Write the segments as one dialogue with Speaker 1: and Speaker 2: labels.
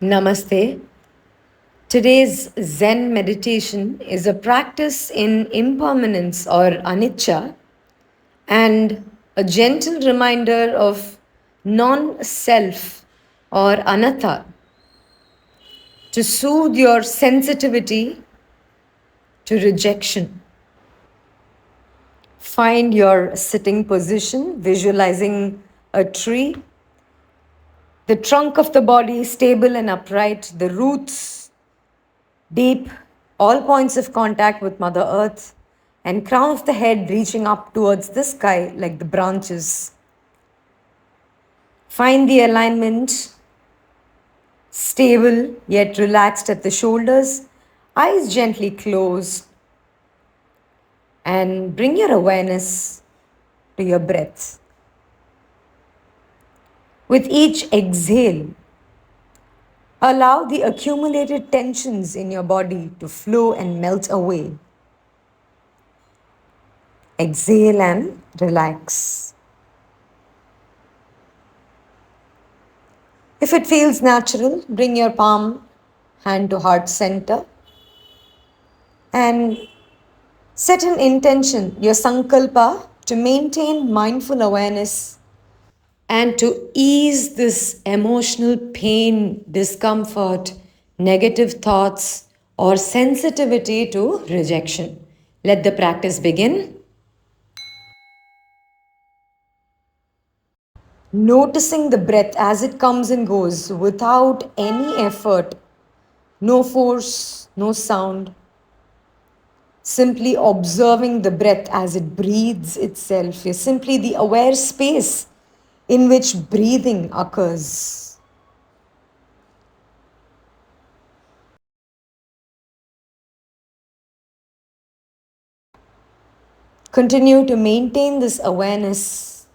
Speaker 1: Namaste. Today's Zen meditation is a practice in impermanence or anicca and a gentle reminder of non self or anatta to soothe your sensitivity to rejection. Find your sitting position, visualizing a tree, the trunk of the body stable and upright, the roots deep, all points of contact with Mother Earth, and crown of the head reaching up towards the sky like the branches. Find the alignment stable yet relaxed at the shoulders, eyes gently closed, and bring your awareness to your breath. With each exhale, allow the accumulated tensions in your body to flow and melt away. Exhale and relax. If it feels natural, bring your palm hand to heart center and set an intention, your sankalpa, to maintain mindful awareness and to ease this emotional pain, discomfort, negative thoughts, or sensitivity to rejection. Let the practice begin. Noticing the breath as it comes and goes without any effort, no force, no sound. Simply observing the breath as it breathes itself is simply the aware space in which breathing occurs. Continue to maintain this awareness.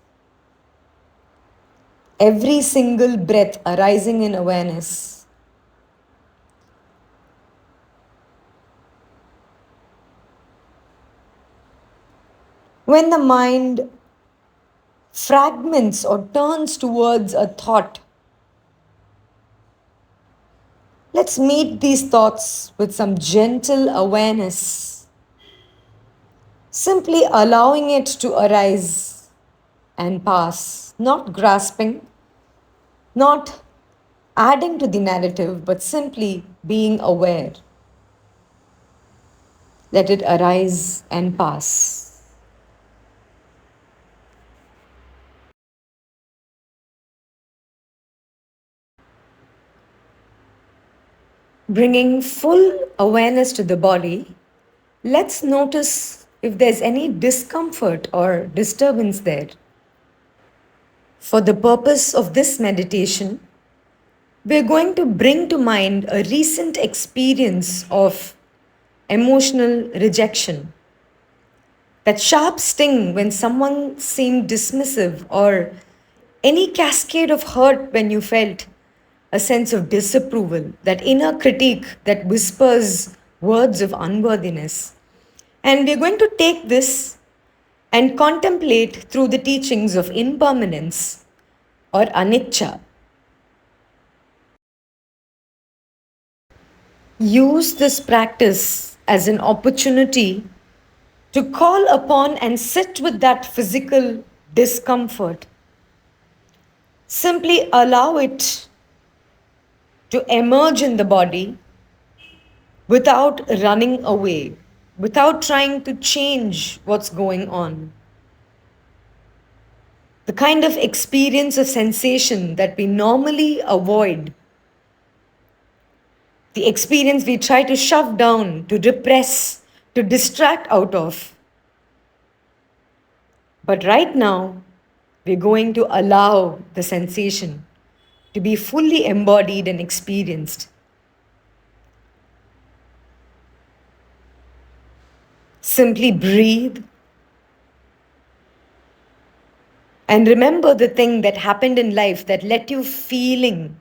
Speaker 1: Every single breath arising in awareness. When the mind fragments or turns towards a thought, let's meet these thoughts with some gentle awareness, simply allowing it to arise and pass, not grasping, not adding to the narrative, but simply being aware. Let it arise and pass. Bringing full awareness to the body, let's notice if there's any discomfort or disturbance there. For the purpose of this meditation, we're going to bring to mind a recent experience of emotional rejection. That sharp sting when someone seemed dismissive, or any cascade of hurt when you felt a sense of disapproval, that inner critique that whispers words of unworthiness. And we're going to take this and contemplate through the teachings of impermanence or anicca. Use this practice as an opportunity to call upon and sit with that physical discomfort. Simply allow it to emerge in the body without running away, without trying to change what's going on. The kind of experience of sensation that we normally avoid, the experience we try to shove down, to repress, to distract out of. But right now, we're going to allow the sensation to be fully embodied and experienced. Simply breathe and remember the thing that happened in life that let you feeling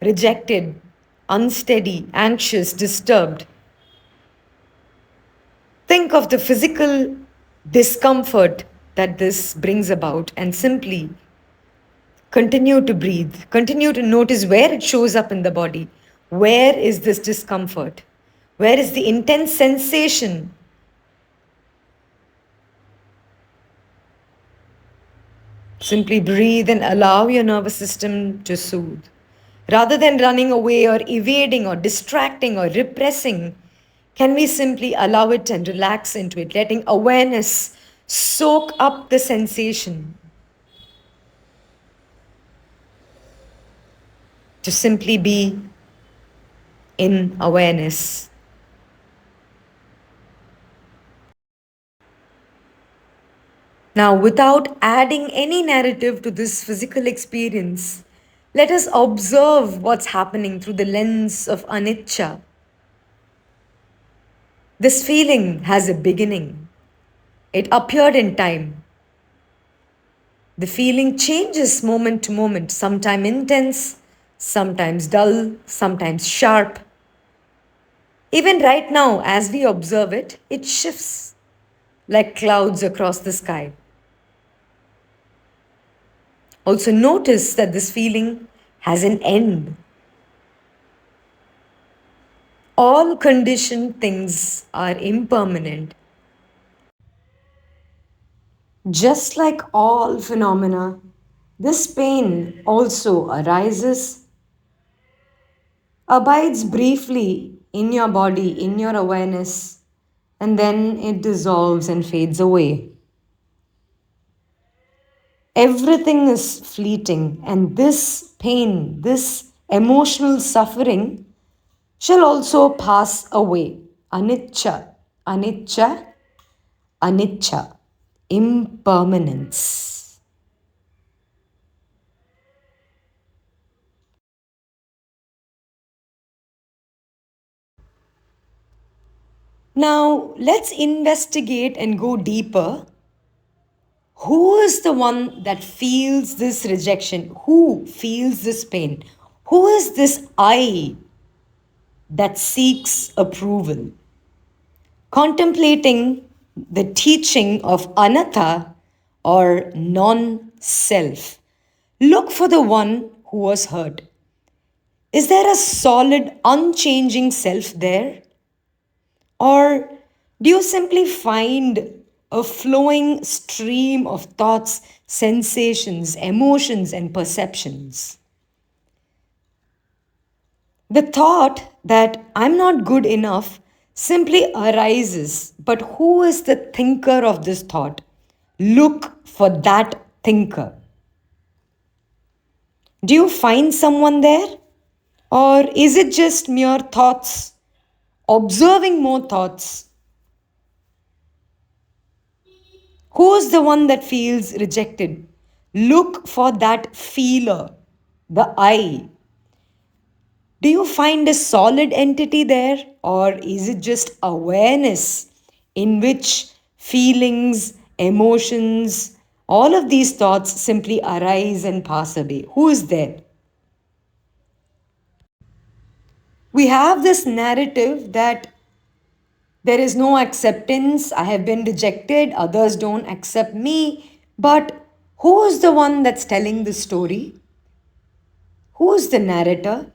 Speaker 1: rejected, unsteady, anxious, disturbed. Think of the physical discomfort that this brings about and simply Continue to breathe. Continue to notice where it shows up in the body. Where is this discomfort? Where is the intense sensation? Simply breathe and allow your nervous system to soothe. Rather than running away or evading or distracting or repressing, can we simply allow it and relax into it, letting awareness soak up the sensation to simply be in awareness? Now, without adding any narrative to this physical experience, let us observe what's happening through the lens of anicca. This feeling has a beginning. It appeared in time. The feeling changes moment to moment, sometimes intense, sometimes dull, sometimes sharp. Even right now, as we observe it, it shifts like clouds across the sky. Also, notice that this feeling has an end. All conditioned things are impermanent. Just like all phenomena, this pain also arises, abides briefly in your body, in your awareness, and then it dissolves and fades away. Everything is fleeting, and this pain, this emotional suffering, shall also pass away. Anicca, anicca, anicca, impermanence. Now, let's investigate and go deeper. Who is the one that feels this rejection? Who feels this pain? Who is this I that seeks approval? Contemplating the teaching of anatta or non self, look for the one who was hurt. Is there a solid, unchanging self there? Or do you simply find a flowing stream of thoughts, sensations, emotions, and perceptions? The thought that I'm not good enough simply arises, but who is the thinker of this thought? Look for that thinker. Do you find someone there? Or is it just mere thoughts, observing more thoughts? Who is the one that feels rejected? Look for that feeler, the I. Do you find a solid entity there, or is it just awareness in which feelings, emotions, all of these thoughts simply arise and pass away? Who is there? We have this narrative that there is no acceptance, I have been rejected, others don't accept me. But who is the one that's telling the story? Who is the narrator?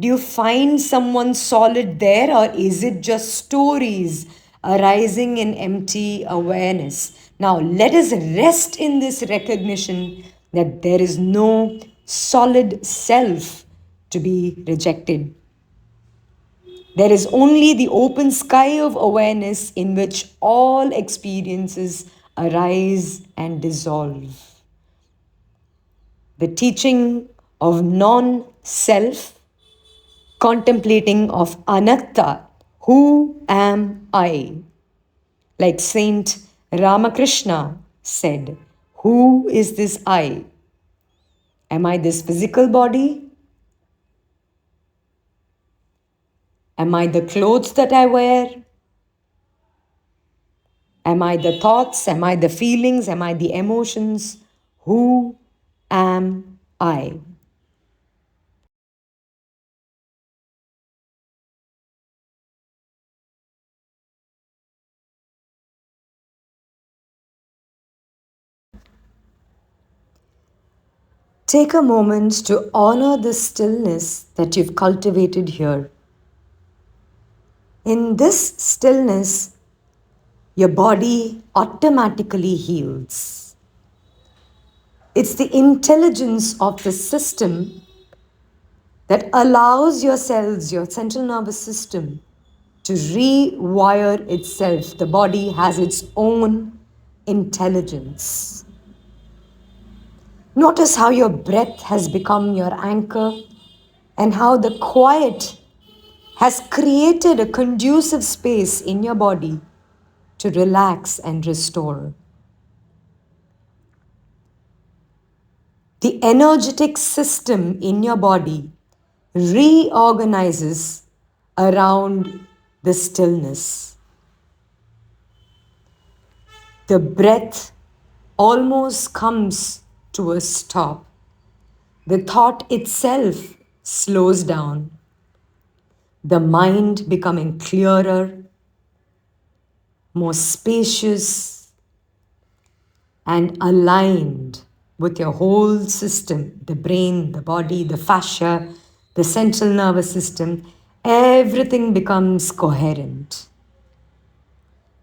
Speaker 1: Do you find someone solid there, or is it just stories arising in empty awareness? Now, let us rest in this recognition that there is no solid self to be rejected. There is only the open sky of awareness in which all experiences arise and dissolve. The teaching of non self, contemplating of anatta, who am I? Like Saint Ramakrishna said, who is this I? Am I this physical body? Am I the clothes that I wear? Am I the thoughts? Am I the feelings? Am I the emotions? Who am I? Take a moment to honor the stillness that you've cultivated here. In this stillness, your body automatically heals. It's the intelligence of the system that allows your cells, your central nervous system, to rewire itself. The body has its own intelligence. Notice how your breath has become your anchor and how the quiet has created a conducive space in your body to relax and restore. The energetic system in your body reorganizes around the stillness. The breath almost comes to a stop. The thought itself slows down. The mind becoming clearer, more spacious, and aligned with your whole system, the brain, the body, the fascia, the central nervous system. Everything becomes coherent.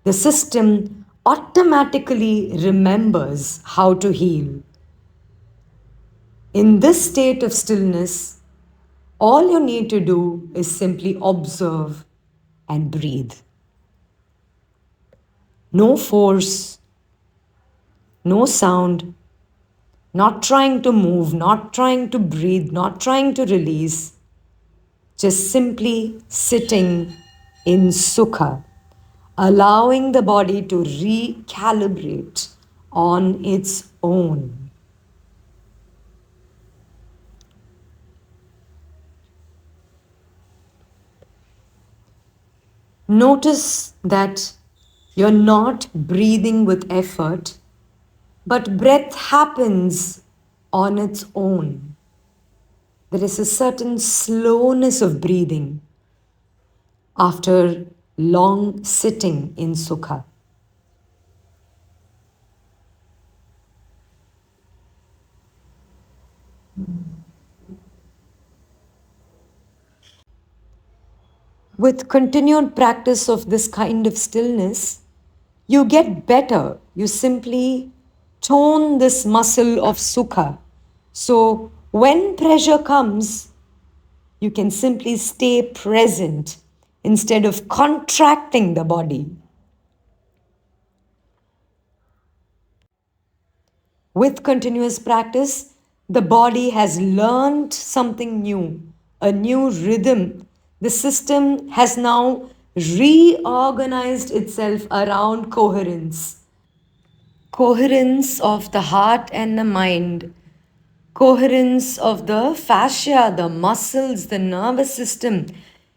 Speaker 1: The system automatically remembers how to heal. In this state of stillness, all you need to do is simply observe and breathe. No force, no sound, not trying to move, not trying to breathe, not trying to release, just simply sitting in sukha, allowing the body to recalibrate on its own. Notice that you're not breathing with effort, but breath happens on its own. There is a certain slowness of breathing after long sitting in sukha. With continued practice of this kind of stillness, you get better. You simply tone this muscle of sukha. So when pressure comes, you can simply stay present instead of contracting the body. With continuous practice, the body has learned something new, a new rhythm. The system has now reorganized itself around coherence. Coherence of the heart and the mind, coherence of the fascia, the muscles, the nervous system,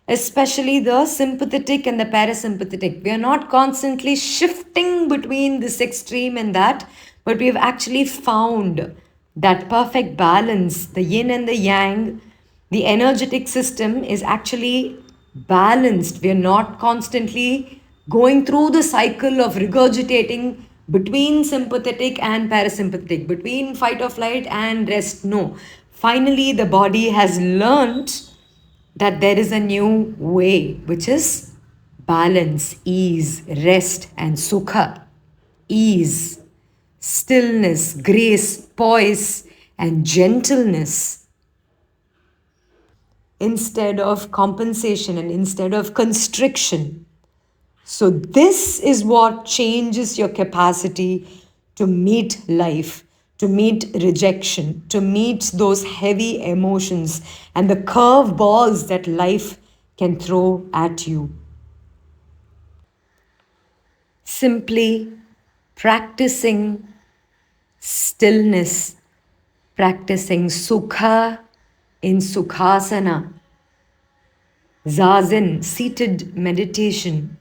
Speaker 1: especially the sympathetic and the parasympathetic. We are not constantly shifting between this extreme and that, but we have actually found that perfect balance, the yin and the yang. The energetic system is actually balanced. We are not constantly going through the cycle of regurgitating between sympathetic and parasympathetic, between fight or flight and rest. No. Finally, the body has learned that there is a new way, which is balance, ease, rest, and sukha. Ease, stillness, grace, poise, and gentleness instead of compensation and instead of constriction. So, this is what changes your capacity to meet life, to meet rejection, to meet those heavy emotions and the curve balls that life can throw at you. Simply practicing stillness, practicing sukha in sukhasana, zazen, seated meditation.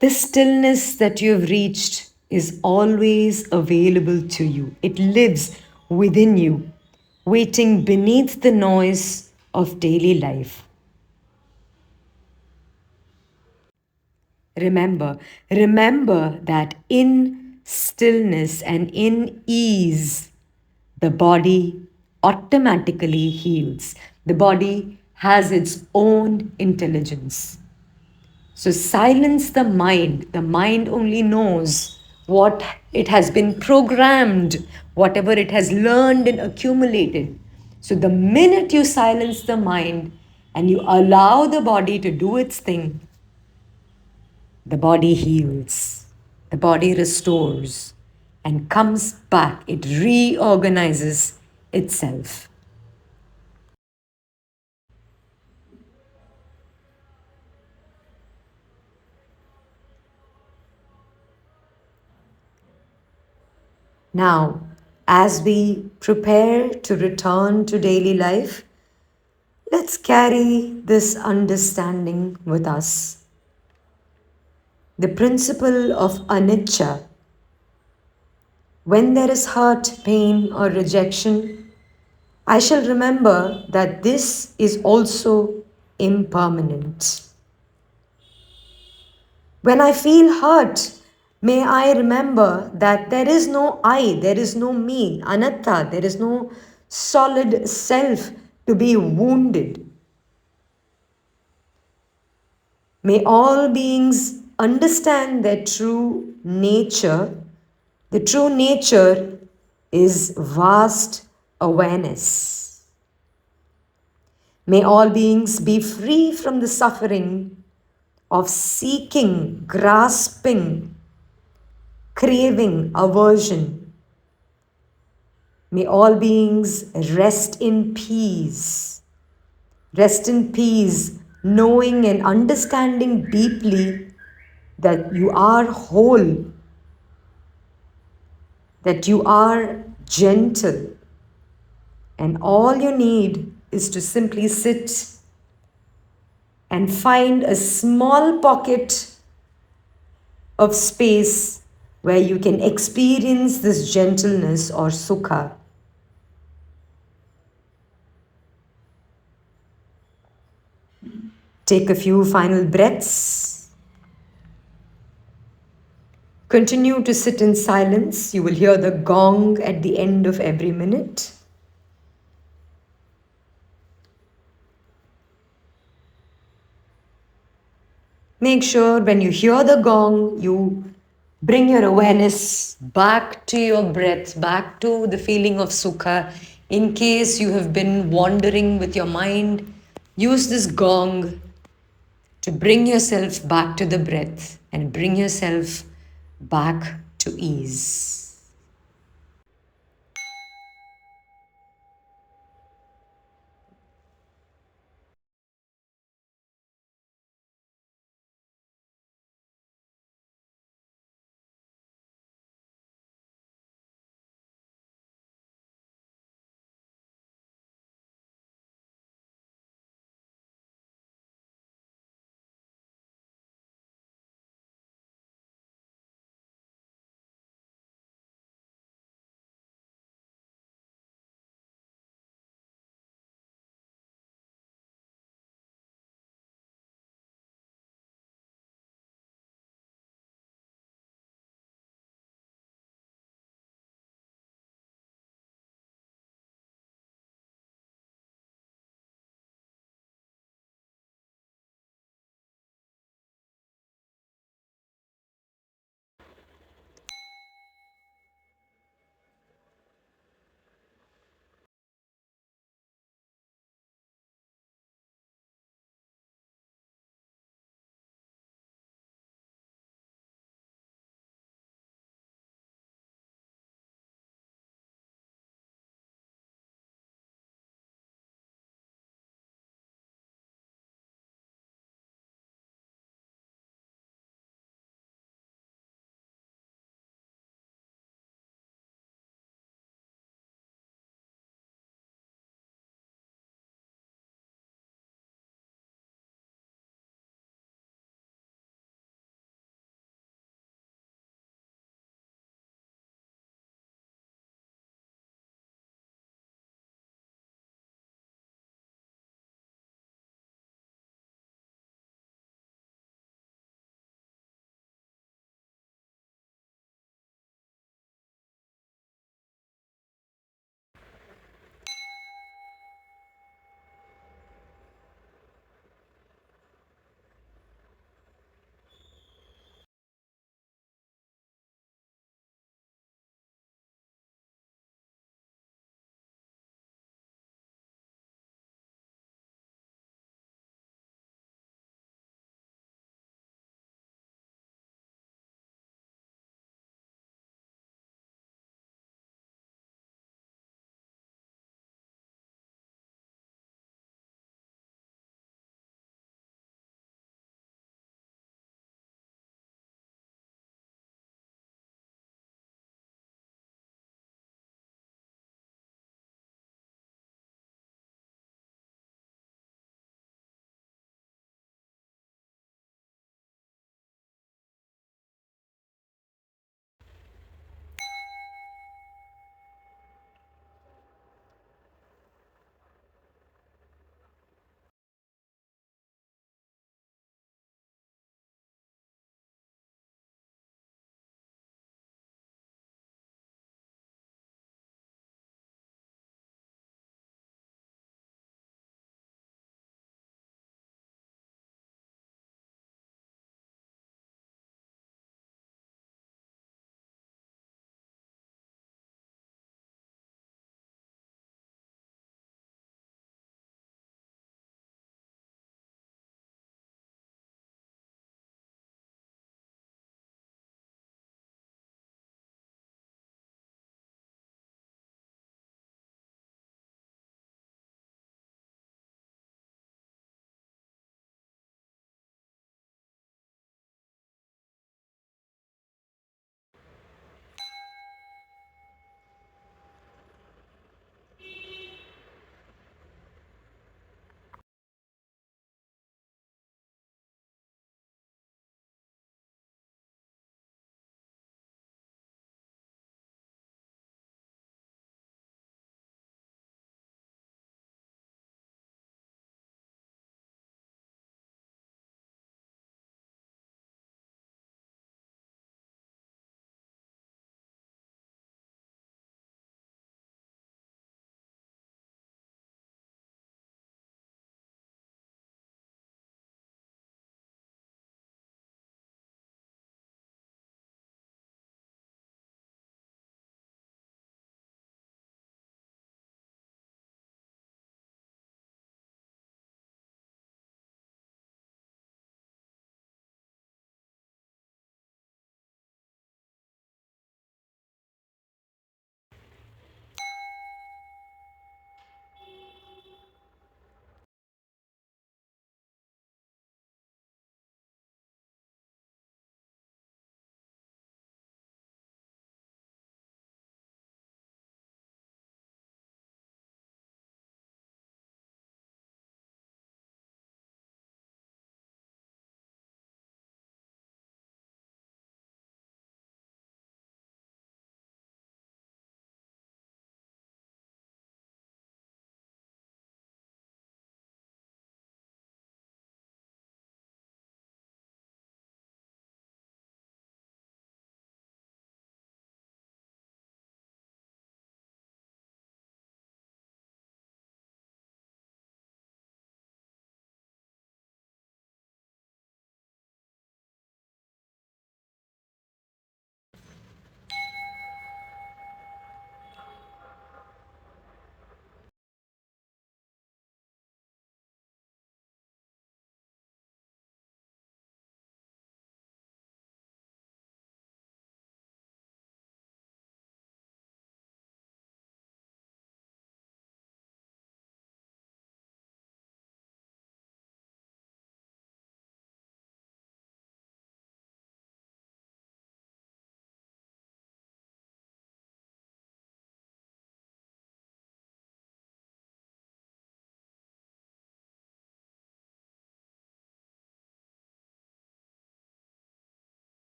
Speaker 1: The stillness that you have reached is always available to you. It lives within you, waiting beneath the noise of daily life. Remember that in stillness and in ease, the body automatically heals. The body has its own intelligence. So silence the mind. The mind only knows what it has been programmed, whatever it has learned and accumulated. So the minute you silence the mind and you allow the body to do its thing, the body heals, the body restores and comes back. It reorganizes itself. Now, as we prepare to return to daily life, let's carry this understanding with us. The principle of anicca. When there is hurt, pain, or rejection, I shall remember that this is also impermanent. When I feel hurt, may I remember that there is no I, there is no me, anatta, there is no solid self to be wounded. May all beings understand their true nature. The true nature is vast awareness. May all beings be free from the suffering of seeking, grasping, craving, aversion. May all beings rest in peace. Rest in peace, knowing and understanding deeply that you are whole, that you are gentle, and all you need is to simply sit and find a small pocket of space where you can experience this gentleness or sukha. Take a few final breaths. Continue to sit in silence. You will hear the gong at the end of every minute. Make sure when you hear the gong, you bring your awareness back to your breath, back to the feeling of sukha. In case you have been wandering with your mind, use this gong to bring yourself back to the breath and bring yourself back to ease.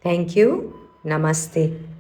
Speaker 1: Thank you. Namaste.